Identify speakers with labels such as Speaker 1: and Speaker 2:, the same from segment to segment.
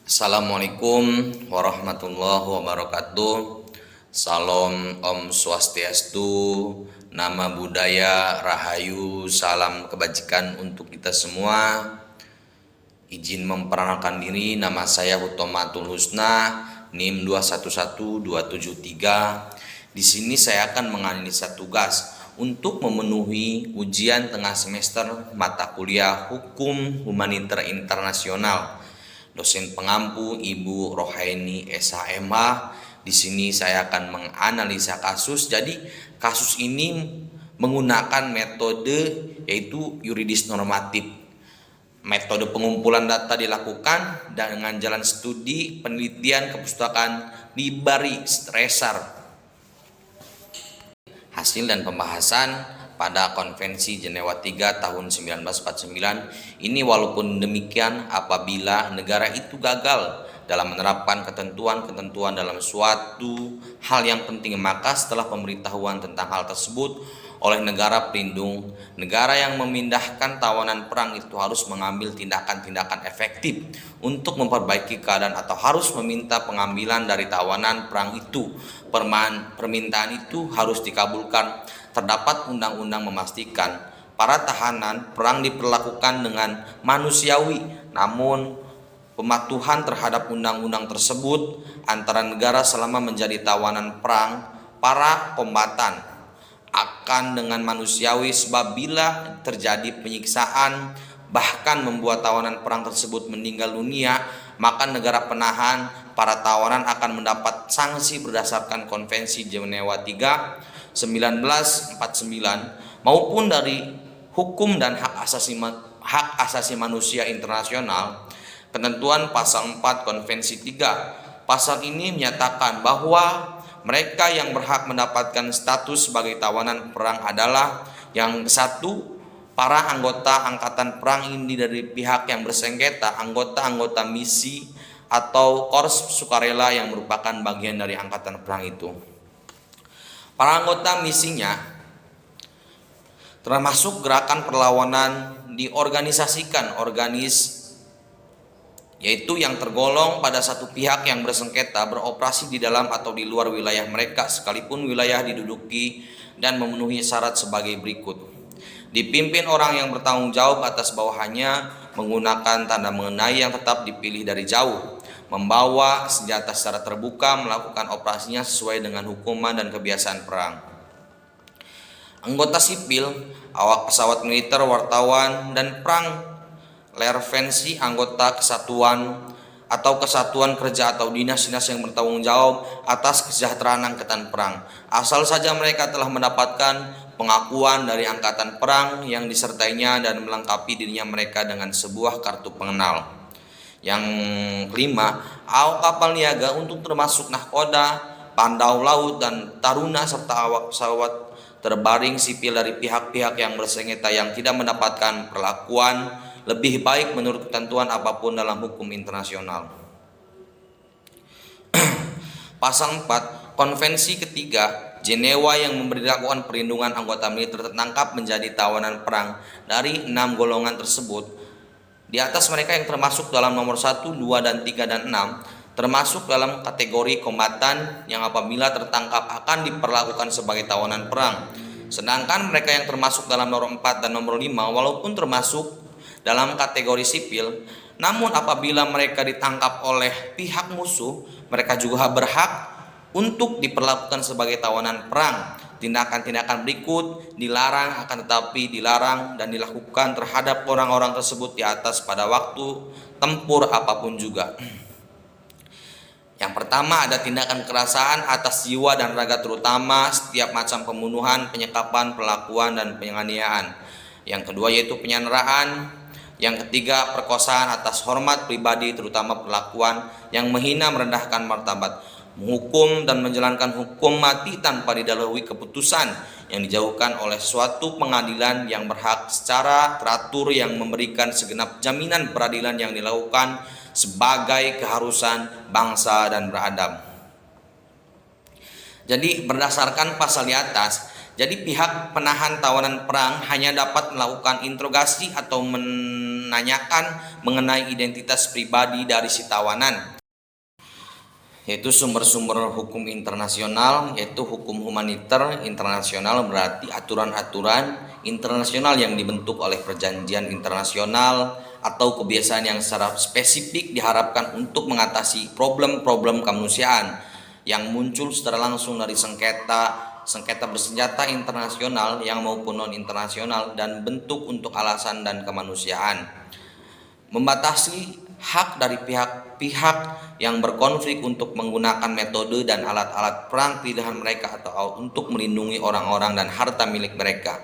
Speaker 1: Assalamualaikum warahmatullahi wabarakatuh. Salam Om Swastiastu, nama budaya Rahayu, salam kebajikan untuk kita semua. Izin memperkenalkan diri, nama saya Hutomatul Husna, NIM 211273. Di sini saya akan menganalisa tugas untuk memenuhi ujian tengah semester mata kuliah Hukum Humaniter Internasional. Dosen pengampu Ibu Rohaini SHMH. Di sini saya akan menganalisa kasus. Jadi kasus ini menggunakan metode yaitu yuridis normatif. Metode pengumpulan data dilakukan dengan jalan studi penelitian kepustakaan Libari Stresar. Hasil dan pembahasan pada Konvensi Jenewa III tahun 1949 ini, walaupun demikian apabila negara itu gagal dalam menerapkan ketentuan-ketentuan dalam suatu hal yang penting, maka setelah pemberitahuan tentang hal tersebut oleh negara pelindung, negara yang memindahkan tawanan perang itu harus mengambil tindakan-tindakan efektif untuk memperbaiki keadaan atau harus meminta pengambilan dari tawanan perang itu. Permintaan itu harus dikabulkan. Terdapat undang-undang memastikan para tahanan perang diperlakukan dengan manusiawi, namun pematuhan terhadap undang-undang tersebut antara negara selama menjadi tawanan perang para kombatan akan dengan manusiawi, sebab bila terjadi penyiksaan bahkan membuat tawanan perang tersebut meninggal dunia, maka negara penahan para tawanan akan mendapat sanksi berdasarkan Konvensi Jenewa III 1949 maupun dari hukum dan hak asasi manusia internasional. Ketentuan pasal 4 Konvensi 3. Pasal ini menyatakan bahwa mereka yang berhak mendapatkan status sebagai tawanan perang adalah yang satu, para anggota angkatan perang ini dari pihak yang bersengketa, anggota-anggota misi atau korps sukarela yang merupakan bagian dari angkatan perang itu. Para anggota misinya termasuk gerakan perlawanan diorganisasikan yaitu yang tergolong pada satu pihak yang bersengketa beroperasi di dalam atau di luar wilayah mereka sekalipun wilayah diduduki dan memenuhi syarat sebagai berikut. Dipimpin orang yang bertanggung jawab atas bawahannya, menggunakan tanda mengenai yang tetap dipilih dari jauh, membawa senjata secara terbuka, melakukan operasinya sesuai dengan hukuman dan kebiasaan perang. Anggota sipil, awak pesawat militer, wartawan, dan perang lervensi anggota kesatuan atau kesatuan kerja atau dinas-dinas yang bertanggung jawab atas kesejahteraan angkatan perang, asal saja mereka telah mendapatkan pengakuan dari angkatan perang yang disertainya dan melengkapi dirinya mereka dengan sebuah kartu pengenal. Yang kelima, awak kapal niaga untuk termasuk nahkoda, pandau laut, dan taruna, serta awak pesawat terbaring sipil dari pihak-pihak yang bersengketa yang tidak mendapatkan perlakuan lebih baik menurut ketentuan apapun dalam hukum internasional. Pasal 4 Konvensi ketiga Jenewa yang memberlakukan perlindungan anggota militer tertangkap menjadi tawanan perang dari 6 golongan tersebut. Di atas mereka yang termasuk dalam nomor 1, 2, dan 3, dan 6 termasuk dalam kategori kombatan yang apabila tertangkap akan diperlakukan sebagai tawanan perang. Sedangkan mereka yang termasuk dalam nomor 4 dan nomor 5 walaupun termasuk dalam kategori sipil, namun apabila mereka ditangkap oleh pihak musuh, mereka juga berhak untuk diperlakukan sebagai tawanan perang. Tindakan-tindakan berikut dilarang, akan tetapi dilarang dan dilakukan terhadap orang-orang tersebut di atas pada waktu tempur apapun juga. Yang pertama, ada tindakan kekerasan atas jiwa dan raga, terutama setiap macam pembunuhan, penyekapan, perlakuan, dan penganiayaan. Yang kedua yaitu penyanderaan. Yang ketiga, perkosaan atas hormat pribadi, terutama perlakuan yang menghina, merendahkan martabat, menghukum dan menjalankan hukum mati tanpa didahului keputusan yang dijauhkan oleh suatu pengadilan yang berhak secara teratur yang memberikan segenap jaminan peradilan yang dilakukan sebagai keharusan bangsa dan beradab. Jadi berdasarkan pasal di atas, jadi pihak penahan tawanan perang hanya dapat melakukan interogasi atau menanyakan mengenai identitas pribadi dari si tawanan, yaitu sumber-sumber hukum internasional, yaitu hukum humaniter internasional, berarti aturan-aturan internasional yang dibentuk oleh perjanjian internasional atau kebiasaan yang secara spesifik diharapkan untuk mengatasi problem-problem kemanusiaan yang muncul secara langsung dari sengketa bersenjata internasional yang maupun non internasional, dan bentuk untuk alasan dan kemanusiaan. Membatasi hak dari pihak-pihak yang berkonflik untuk menggunakan metode dan alat-alat perang pilihan mereka atau untuk melindungi orang-orang dan harta milik mereka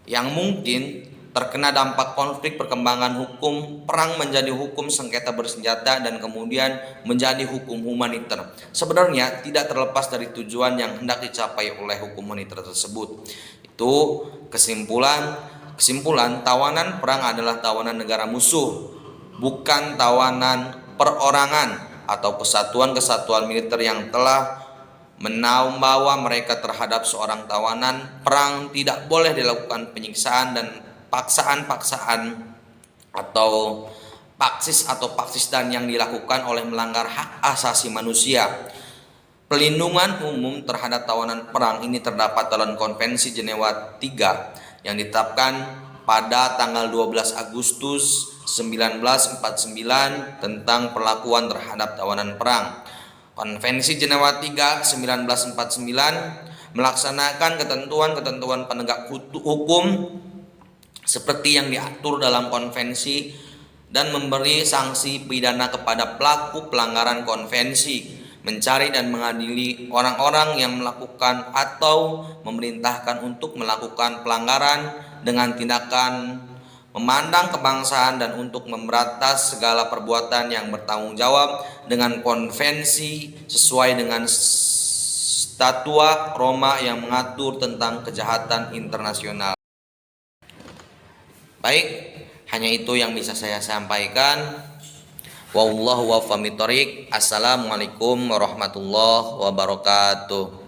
Speaker 1: yang mungkin terkena dampak konflik. Perkembangan hukum perang menjadi hukum sengketa bersenjata dan kemudian menjadi hukum humaniter sebenarnya tidak terlepas dari tujuan yang hendak dicapai oleh hukum humaniter tersebut. Itu kesimpulan, tawanan perang adalah tawanan negara musuh, bukan tawanan perorangan atau kesatuan-kesatuan militer yang telah membawa mereka terhadap seorang tawanan perang. Tidak boleh dilakukan penyiksaan dan paksaan atau paksis dan yang dilakukan oleh melanggar hak asasi manusia. Pelindungan umum terhadap tawanan perang ini terdapat dalam Konvensi Jenewa III yang ditetapkan pada tanggal 12 Agustus 1949 tentang perlakuan terhadap tawanan perang. Konvensi Jenewa III 1949 melaksanakan ketentuan-ketentuan penegak hukum seperti yang diatur dalam konvensi dan memberi sanksi pidana kepada pelaku pelanggaran konvensi, mencari dan mengadili orang-orang yang melakukan atau memerintahkan untuk melakukan pelanggaran dengan tindakan memandang kebangsaan, dan untuk memberantas segala perbuatan yang bertanggung jawab dengan konvensi sesuai dengan Statut Roma yang mengatur tentang kejahatan internasional. Baik, hanya itu yang bisa saya sampaikan. Wallahu a'lam bishawab. Assalamualaikum warahmatullahi wabarakatuh.